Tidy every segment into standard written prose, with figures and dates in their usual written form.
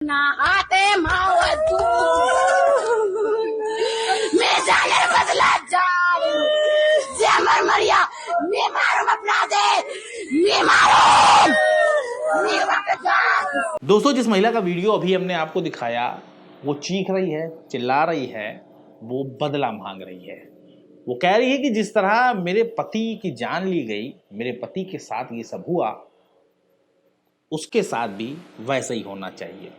ना आते मैं जाने बदला जान जे मर मरिया मैं मारूं अपना दे मैं मारूं मैं वापस। दोस्तों, जिस महिला का वीडियो अभी हमने आपको दिखाया वो चीख रही है, चिल्ला रही है, वो बदला मांग रही है। वो कह रही है कि जिस तरह मेरे पति की जान ली गई, मेरे पति के साथ ये सब हुआ, उसके साथ भी वैसा ही होना चाहिए।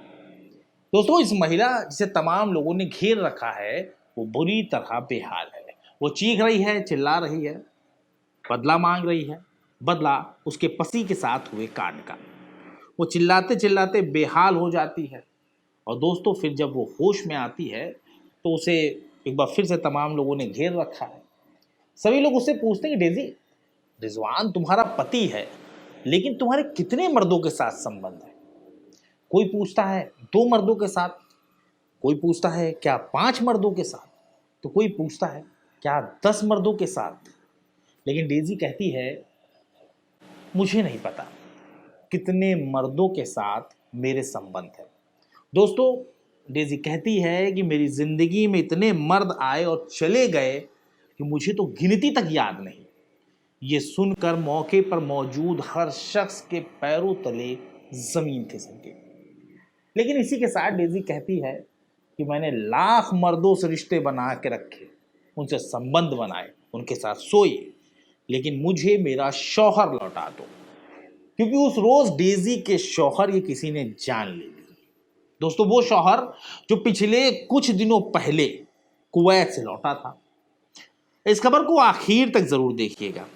दोस्तों, इस महिला जिसे तमाम लोगों ने घेर रखा है वो बुरी तरह बेहाल है। वो चीख रही है, चिल्ला रही है, बदला मांग रही है। बदला उसके पति के साथ हुए कांड का। वो चिल्लाते चिल्लाते बेहाल हो जाती है। और दोस्तों, फिर जब वो होश में आती है तो उसे एक बार फिर से तमाम लोगों ने घेर रखा है। सभी लोग उससे पूछते हैं कि डेजी, रिजवान तुम्हारा पति है, लेकिन तुम्हारे कितने मर्दों के साथ संबंध है? कोई पूछता है 2 मर्दों के साथ, कोई पूछता है क्या 5 मर्दों के साथ, तो कोई पूछता है क्या 10 मर्दों के साथ। लेकिन डेजी कहती है मुझे नहीं पता कितने मर्दों के साथ मेरे संबंध है। दोस्तों, डेजी कहती है कि मेरी जिंदगी में इतने मर्द आए और चले गए कि मुझे तो गिनती तक याद नहीं। ये सुनकर मौके पर मौजूद हर शख्स के पैरों तले जमीन खिसक गई। लेकिन इसी के साथ डेजी कहती है कि मैंने लाख मर्दों से रिश्ते बना के रखे, उनसे संबंध बनाए, उनके साथ सोई, लेकिन मुझे मेरा शौहर लौटा दो। क्योंकि उस रोज डेजी के शौहर ये किसी ने जान ले ली। दोस्तों, वो शौहर जो पिछले कुछ दिनों पहले कुवैत से लौटा था। इस खबर को आखिर तक जरूर देखिएगा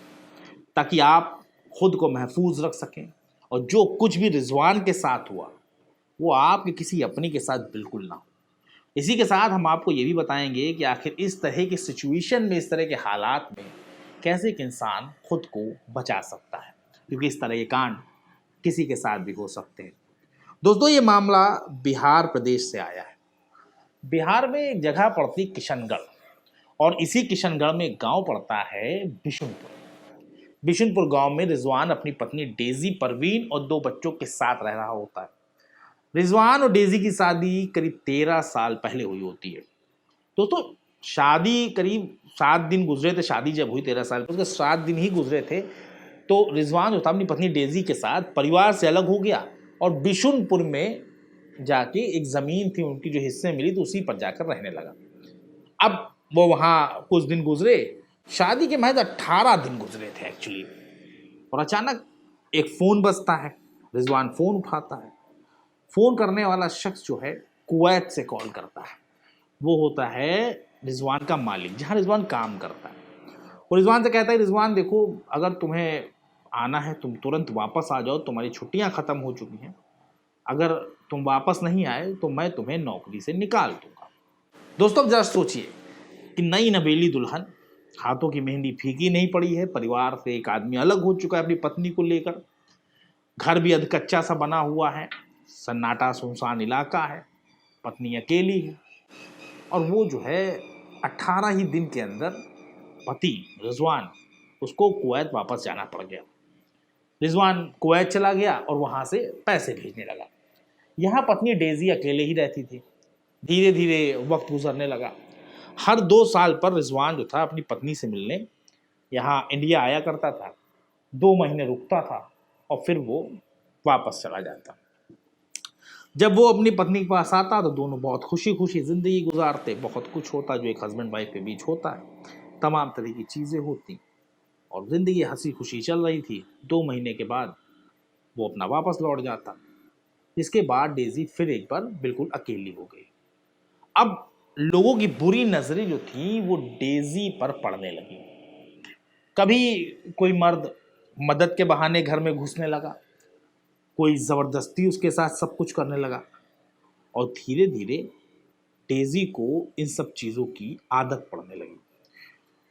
ताकि आप खुद को महफूज रख सकें और जो कुछ भी रिजवान के साथ हुआ वो आपके किसी अपने के साथ बिल्कुल ना हो। इसी के साथ हम आपको ये भी बताएंगे कि आखिर इस तरह की सिचुएशन में, इस तरह के हालात में कैसे एक इंसान खुद को बचा सकता है, क्योंकि इस तरह के कांड किसी के साथ भी हो सकते हैं। दोस्तों, ये मामला बिहार प्रदेश से आया है। बिहार में एक जगह पड़ती किशनगढ़, और इसी किशनगढ़ में एक गांव पड़ता है बिशुनपुर। बिशुनपुर गांव में रिजवान अपनी पत्नी डेजी, परवीन और 2 बच्चों के साथ रह रहा होता है। रिजवान और डेजी की शादी करीब 13 साल पहले हुई होती है। दोस्तों, शादी करीब 7 दिन गुजरे थे। शादी जब हुई 13 साल उसके 7 दिन ही गुजरे थे तो रिजवान जो था अपनी पत्नी डेजी के साथ परिवार से अलग हो गया और बिशुनपुर में जाके एक ज़मीन थी उनकी जो हिस्से मिली तो उसी पर जाकर रहने लगा। अब वो वहाँ कुछ दिन गुजरे, शादी के महज 18 दिन गुजरे थे एक्चुअली, और अचानक एक फ़ोन बजता है। रिजवान फ़ोन उठाता है। फ़ोन करने वाला शख्स जो है कुवैत से कॉल करता है। वो होता है रिजवान का मालिक, जहाँ रिजवान काम करता है। वो रिजवान से कहता है, रिजवान देखो, अगर तुम्हें आना है तुम तुरंत वापस आ जाओ, तुम्हारी छुट्टियां ख़त्म हो चुकी हैं। अगर तुम वापस नहीं आए तो मैं तुम्हें नौकरी से निकाल दूंगा। दोस्तों, अब जरा सोचिए कि नई नवेली दुल्हन, हाथों की मेहंदी फीकी नहीं पड़ी है, परिवार से एक आदमी अलग हो चुका है अपनी पत्नी को लेकर, घर भी अधकच्चा सा बना हुआ है, सन्नाटा सुनसान इलाका है, पत्नी अकेली है, और वो जो है 18 ही दिन के अंदर पति रिजवान उसको कुवैत वापस जाना पड़ गया। रिजवान कुवैत चला गया और वहाँ से पैसे भेजने लगा। यहाँ पत्नी डेजी अकेले ही रहती थी। धीरे धीरे वक्त गुजरने लगा। हर 2 साल पर रिजवान जो था अपनी पत्नी से मिलने यहाँ इंडिया आया करता था। 2 महीने रुकता था और फिर वो वापस चला जाता। जब वो अपनी पत्नी के पास आता तो दोनों बहुत खुशी खुशी ज़िंदगी गुजारते। बहुत कुछ होता जो एक हस्बैंड वाइफ के बीच होता है, तमाम तरह की चीज़ें होती और ज़िंदगी हंसी खुशी चल रही थी। 2 महीने के बाद वो अपना वापस लौट जाता। इसके बाद डेजी फिर एक बार बिल्कुल अकेली हो गई। अब लोगों की बुरी नज़रें जो थी वो डेजी पर पड़ने लगी। कभी कोई मर्द मदद के बहाने घर में घुसने लगा, कोई ज़बरदस्ती उसके साथ सब कुछ करने लगा, और धीरे धीरे डेजी को इन सब चीज़ों की आदत पड़ने लगी।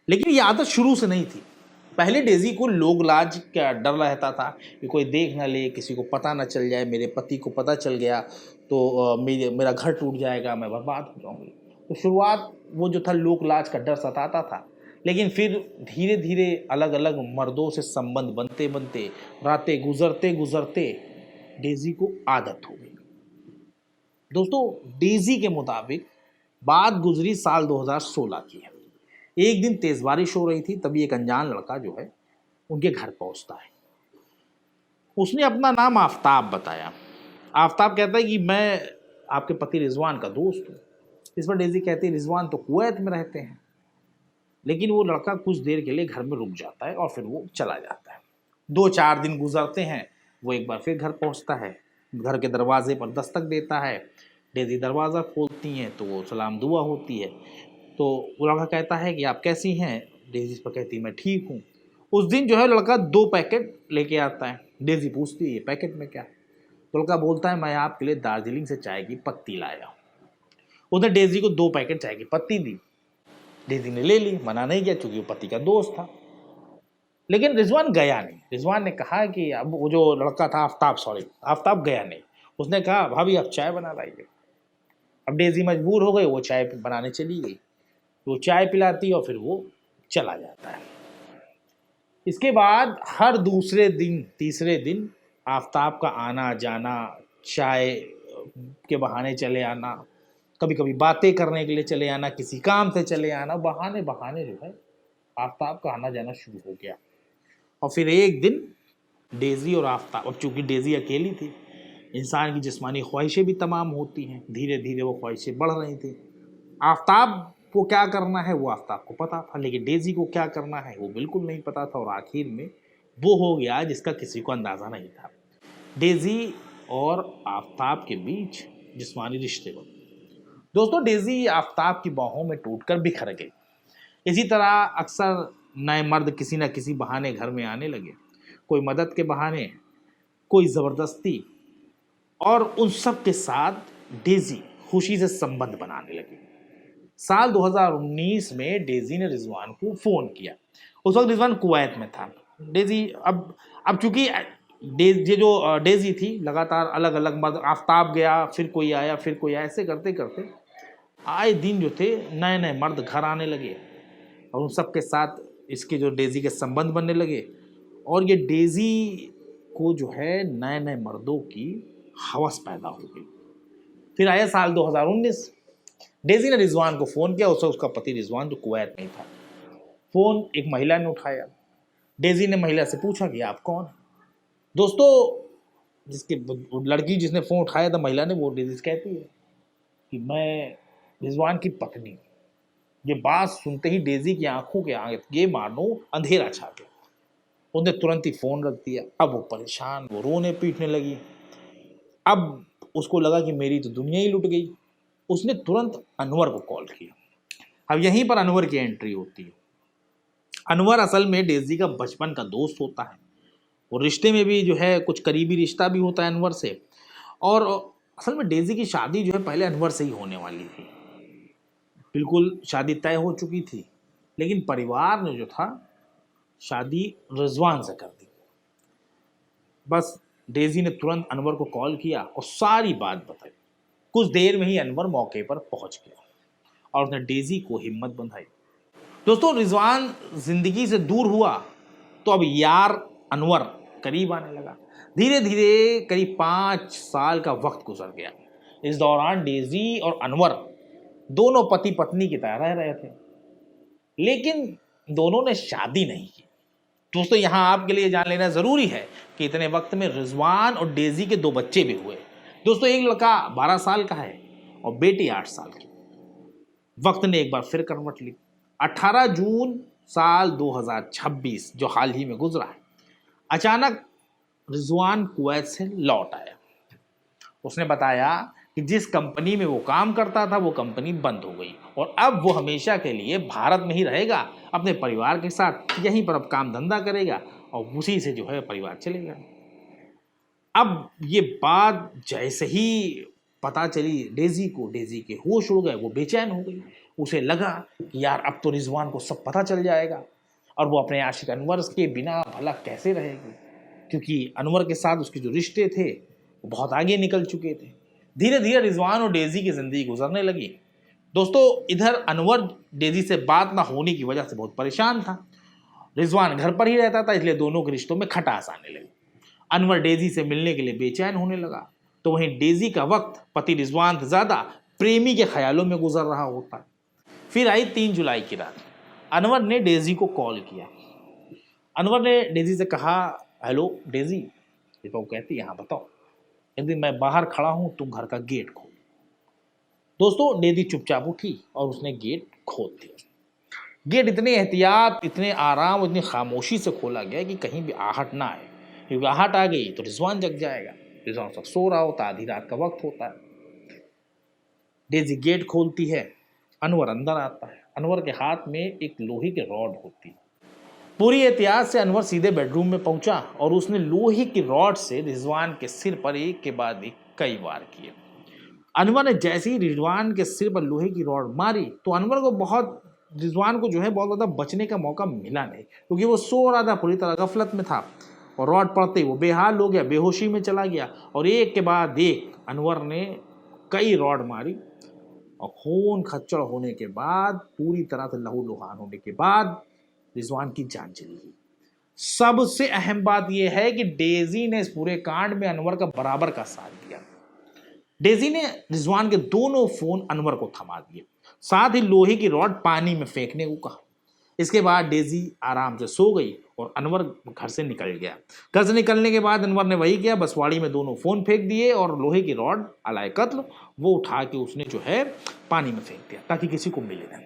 लेकिन ये आदत शुरू से नहीं थी। पहले डेजी को लोग लाज का डर रहता था कि कोई देख ना ले, किसी को पता ना चल जाए, मेरे पति को पता चल गया तो मेरा घर टूट जाएगा, मैं बर्बाद हो जाऊंगी। तो शुरुआत वो जो था लोक लाज का डर सताता था। लेकिन फिर धीरे धीरे अलग अलग मर्दों से संबंध बनते बनते, रातें गुजरते गुजरते डेजी को आदत हो गई। दोस्तों डेजी के मुताबिक बात गुजरी साल 2016 की है। एक दिन तेज बारिश हो रही थी, तभी एक अनजान लड़का जो है उनके घर पहुंचता है। उसने अपना नाम आफ्ताब बताया। आफ्ताब कहता है कि मैं आपके पति रिजवान का दोस्त हूँ। इस पर डेजी कहती है रिजवान तो कुवैत में रहते हैं। लेकिन वो लड़का कुछ देर के लिए घर में रुक जाता है और फिर वो चला जाता है। 2-4 दिन गुजरते हैं, वो एक बार फिर घर पहुंचता है। घर के दरवाजे पर दस्तक देता है। डेजी दरवाज़ा खोलती हैं तो वो सलाम दुआ होती है। तो वो लड़का कहता है कि आप कैसी हैं? डेजी इस पर कहती है मैं ठीक हूँ। उस दिन जो है लड़का 2 पैकेट लेके आता है। डेजी पूछती है ये पैकेट में क्या है? तो लड़का बोलता है मैं आपके लिए दार्जिलिंग से चाय की पत्ती लाया हूँ। उसने डेजी को 2 पैकेट चाय की पत्ती दी। डेजी ने ले ली, मना नहीं किया क्योंकि वो पति का दोस्त था। लेकिन रिजवान गया नहीं। रिजवान ने कहा कि अब वो जो लड़का था आफ्ताब गया नहीं। उसने कहा भाभी आप चाय बना लाइए। अब डेजी मजबूर हो गई, वो चाय बनाने चली गई। वो चाय पिलाती और फिर वो चला जाता है। इसके बाद हर दूसरे दिन तीसरे दिन आफ्ताब का आना जाना, चाय के बहाने चले आना, कभी कभी बातें करने के लिए चले आना, किसी काम से चले आना, बहाने बहाने जो है आफ्ताब का आना जाना शुरू हो गया। और फिर एक दिन डेजी और आफ्ताब, अब चूंकि डेजी अकेली थी, इंसान की जिस्मानी ख्वाहिशें भी तमाम होती हैं, धीरे धीरे वो ख्वाहिशें बढ़ रही थी। आफ्ताब को क्या करना है वो आफ्ताब को पता था, लेकिन डेजी को क्या करना है वो बिल्कुल नहीं पता था। और आखिर में वो हो गया जिसका किसी को अंदाज़ा नहीं था। डेजी और आफ्ताब के बीच जिस्मानी रिश्ते बने। दोस्तों डेजी आफ्ताब की बाहों में टूटकर बिखर गई। इसी तरह अक्सर नए मर्द किसी न किसी बहाने घर में आने लगे, कोई मदद के बहाने, कोई ज़बरदस्ती, और उन सब के साथ डेजी खुशी से संबंध बनाने लगी। साल 2019 में डेजी ने रिजवान को फ़ोन किया। उस वक्त रिजवान कुवैत में था। डेजी अब चूंकि डेजी थी, लगातार अलग अलग मर्द, आफ्ताब गया फिर कोई आया फिर कोई आया, ऐसे करते करते आए दिन जो थे नए नए मर्द घर आने लगे और उन सब के साथ इसके जो डेजी के संबंध बनने लगे। और ये डेजी को जो है नए नए मर्दों की हवस पैदा हो गई। फिर आया साल 2019। डेजी ने रिजवान को फ़ोन किया। उसे उसका पति रिजवान जो कुवैत में था। फ़ोन एक महिला ने उठाया। डेजी ने महिला से पूछा कि आप कौन? दोस्तों जिसकी लड़की जिसने फ़ोन उठाया था, महिला ने, वो डेजी से कहती है कि मैं रिजवान की पत्नी हूँ। ये बात सुनते ही डेजी की आंखों के आगे ये मानो अंधेरा छा गया। उसने तुरंत ही फ़ोन रख दिया। अब वो परेशान, वो रोने पीटने लगी। अब उसको लगा कि मेरी तो दुनिया ही लुट गई। उसने तुरंत अनवर को कॉल किया। अब यहीं पर अनवर की एंट्री होती है। अनवर असल में डेजी का बचपन का दोस्त होता है। वो रिश्ते में भी जो है कुछ करीबी रिश्ता भी होता है अनवर से। और असल में डेजी की शादी जो है पहले अनवर से ही होने वाली थी। बिल्कुल शादी तय हो चुकी थी, लेकिन परिवार ने जो था शादी रिजवान से कर दी। बस डेजी ने तुरंत अनवर को कॉल किया और सारी बात बताई। कुछ देर में ही अनवर मौके पर पहुंच गया और उसने डेजी को हिम्मत बंधाई। दोस्तों रिजवान जिंदगी से दूर हुआ तो अब यार अनवर करीब आने लगा। धीरे धीरे करीब 5 साल का वक्त गुजर गया। इस दौरान डेजी और अनवर दोनों पति पत्नी की तरह रह रहे थे, लेकिन दोनों ने शादी नहीं की। दोस्तों यहाँ आपके लिए जान लेना ज़रूरी है कि इतने वक्त में रिजवान और डेजी के 2 बच्चे भी हुए। दोस्तों एक लड़का 12 साल का है और बेटी 8 साल की। वक्त ने एक बार फिर करवट ली। 18 जून साल 2026 जो हाल ही में गुजरा है, अचानक रिजवान कुवैत से लौट आया। उसने बताया कि जिस कंपनी में वो काम करता था वो कंपनी बंद हो गई और अब वो हमेशा के लिए भारत में ही रहेगा, अपने परिवार के साथ यहीं पर अब काम धंधा करेगा और उसी से जो है परिवार चलेगा। अब ये बात जैसे ही पता चली डेजी को, डेजी के होश उड़ गए। वो बेचैन हो गई। उसे लगा कि यार अब तो रिजवान को सब पता चल जाएगा और वो अपने आशिक अनवर के बिना भला कैसे रहेगी, क्योंकि अनवर के साथ उसके जो रिश्ते थे वो बहुत आगे निकल चुके थे। धीरे धीरे रिजवान और डेजी की ज़िंदगी गुजरने लगी। दोस्तों इधर अनवर डेजी से बात ना होने की वजह से बहुत परेशान था। रिजवान घर पर ही रहता था, इसलिए दोनों के रिश्तों में खटास आने लगी। अनवर डेजी से मिलने के लिए बेचैन होने लगा। तो वहीं डेजी का वक्त पति रिजवान से ज़्यादा प्रेमी के ख्यालों में गुजर रहा होता है। फिर आई 3 जुलाई की रात। अनवर ने डेजी को कॉल किया। अनवर ने डेजी से कहा, हेलो डेजी। वो कहती, हाँ बताओ। यदि मैं बाहर खड़ा हूँ, तुम घर का गेट खोल। दोस्तों, डेजी चुपचाप उठी और उसने गेट खोल दिया। गेट इतने एहतियात, इतने आराम और इतनी खामोशी से खोला गया कि कहीं भी आहट ना आए, क्योंकि आहट आ गई तो रिजवान जग जाएगा। रिजवान तक सो रहा होता, आधी रात का वक्त होता है। डेजी गेट खोलती है, अनवर अंदर आता है। अनवर के हाथ में एक लोहे की रॉड होती है। पूरी एहतियात से अनवर सीधे बेडरूम में पहुंचा और उसने लोहे की रॉड से रिजवान के सिर पर एक के बाद एक कई वार किए। अनवर ने जैसे ही रिजवान के सिर पर लोहे की रॉड मारी तो अनवर को रिजवान को बहुत ज़्यादा बचने का मौका मिला नहीं, क्योंकि वो सो रहा था, पूरी तरह गफलत में था। और रॉड पड़ते ही वो बेहाल हो गया, बेहोशी में चला गया और एक के बाद एक अनवर ने कई रॉड मारी और खून खच्चड़ होने के बाद, पूरी तरह से लहूलुहान होने के बाद रिजवान की जान चली गई। सबसे अहम बात यह है कि डेजी ने इस पूरे कांड में अनवर का बराबर का साथ दिया। डेजी ने रिजवान के दोनों फोन अनवर को थमा दिए, साथ ही लोहे की रॉड पानी में फेंकने को कहा। इसके बाद डेजी आराम से सो गई और अनवर घर से निकल गया। घर से निकलने के बाद अनवर ने वही किया, बसवाड़ी में दोनों फोन फेंक दिए और लोहे की रॉड अलाए कत्ल वो उठा के उसने पानी में फेंक दिया ताकि किसी को मिले ना।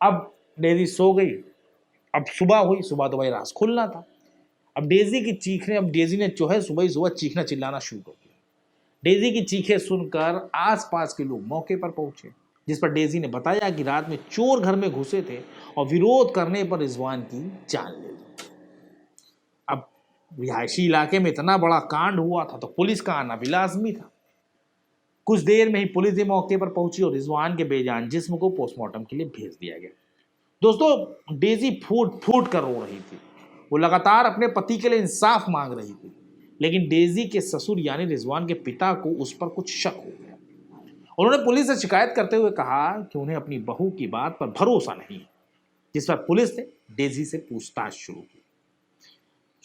अब डेजी सो गई। अब सुबह हुई, सुबह तो भाई राज खुलना था। अब डेजी की चीखने, अब डेजी ने सुबह ही सुबह चीखना चिल्लाना शुरू कर दिया। डेजी की चीखें सुनकर आसपास के लोग मौके पर पहुंचे, जिस पर डेजी ने बताया कि रात में चोर घर में घुसे थे और विरोध करने पर रिजवान की जान ले ली। अब रिहायशी इलाके में इतना बड़ा कांड हुआ था तो पुलिस का आना भी लाजमी था। कुछ देर में ही पुलिस भी मौके पर पहुंची और रिजवान के बेजान जिस्म को पोस्टमार्टम के लिए भेज दिया गया। दोस्तों, डेजी फूट फूट कर रो रही थी। वो लगातार अपने पति के लिए इंसाफ मांग रही थी, लेकिन डेजी के ससुर यानी रिजवान के पिता को उस पर कुछ शक हो गया। उन्होंने पुलिस से शिकायत करते हुए कहा कि उन्हें अपनी बहू की बात पर भरोसा नहीं है, जिस पर पुलिस ने डेजी से पूछताछ शुरू की।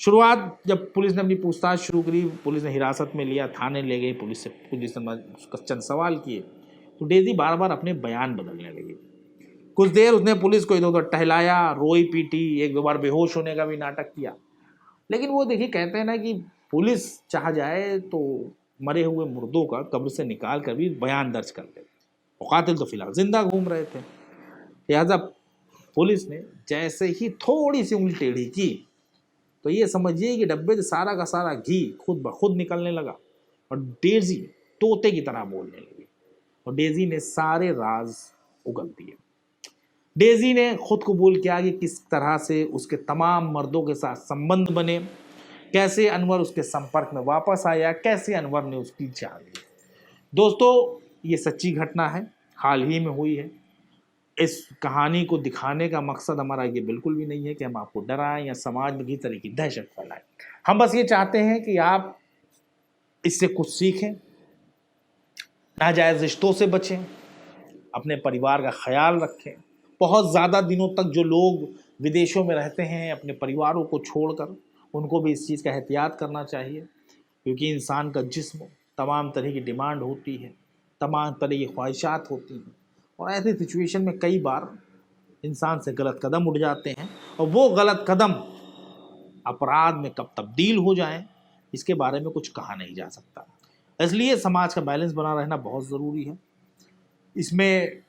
शुरुआत जब पुलिस ने अपनी पूछताछ शुरू करी, पुलिस ने हिरासत में लिया, थाने ले गई, पुलिस ने चंद सवाल किए तो डेजी बार बार अपने बयान बदलने लगी। कुछ देर उसने पुलिस को इधर उधर टहलाया, रोई पीटी, एक दो बार बेहोश होने का भी नाटक किया। लेकिन वो देखिए, कहते हैं ना कि पुलिस चाह जाए तो मरे हुए मुर्दों का कब्र से निकाल कर भी बयान दर्ज कर दे। और कातिल तो फिलहाल जिंदा घूम रहे थे। लिहाजा पुलिस ने जैसे ही थोड़ी सी उंगली टेढ़ी की तो ये समझिए कि डब्बे से सारा का सारा घी खुद ब खुद निकलने लगा और डेजी तोते की तरह बोलने लगी और डेजी ने सारे राज उगल दिए। डेजी ने खुद कबूल किया कि किस तरह से उसके तमाम मर्दों के साथ संबंध बने, कैसे अनवर उसके संपर्क में वापस आया, कैसे अनवर ने उसकी जान ली। दोस्तों, ये सच्ची घटना है, हाल ही में हुई है। इस कहानी को दिखाने का मकसद हमारा ये बिल्कुल भी नहीं है कि हम आपको डराएं या समाज में किसी तरह की दहशत फैलाएं। हम बस ये चाहते हैं कि आप इससे कुछ सीखें, नाजायज़ रिश्तों से बचें, अपने परिवार का ख्याल रखें। बहुत ज़्यादा दिनों तक जो लोग विदेशों में रहते हैं अपने परिवारों को छोड़कर, उनको भी इस चीज़ का एहतियात करना चाहिए, क्योंकि इंसान का जिस्म तमाम तरह की डिमांड होती है, तमाम तरह की ख्वाहिशात होती हैं और ऐसी सिचुएशन में कई बार इंसान से गलत कदम उठ जाते हैं और वो गलत कदम अपराध में कब तब्दील हो जाएं, इसके बारे में कुछ कहा नहीं जा सकता। इसलिए समाज का बैलेंस बना रहना बहुत ज़रूरी है। इसमें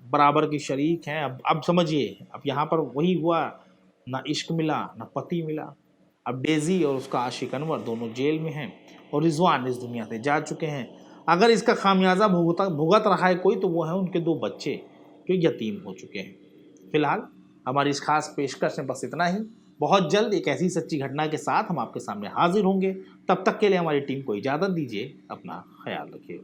बराबर की शरीक हैं। अब समझिए, अब यहाँ पर वही हुआ, ना इश्क मिला ना पति मिला। अब डेजी और उसका आशिक अनवर दोनों जेल में हैं और रिजवान इस दुनिया से जा चुके हैं। अगर इसका खामियाजा भुगत रहा है कोई, तो वो है उनके 2 बच्चे जो यतीम हो चुके हैं। फिलहाल हमारी इस खास पेशकश में बस इतना ही। बहुत जल्द एक ऐसी सच्ची घटना के साथ हम आपके सामने हाजिर होंगे। तब तक के लिए हमारी टीम को इजाज़त दीजिए। अपना ख्याल रखिए।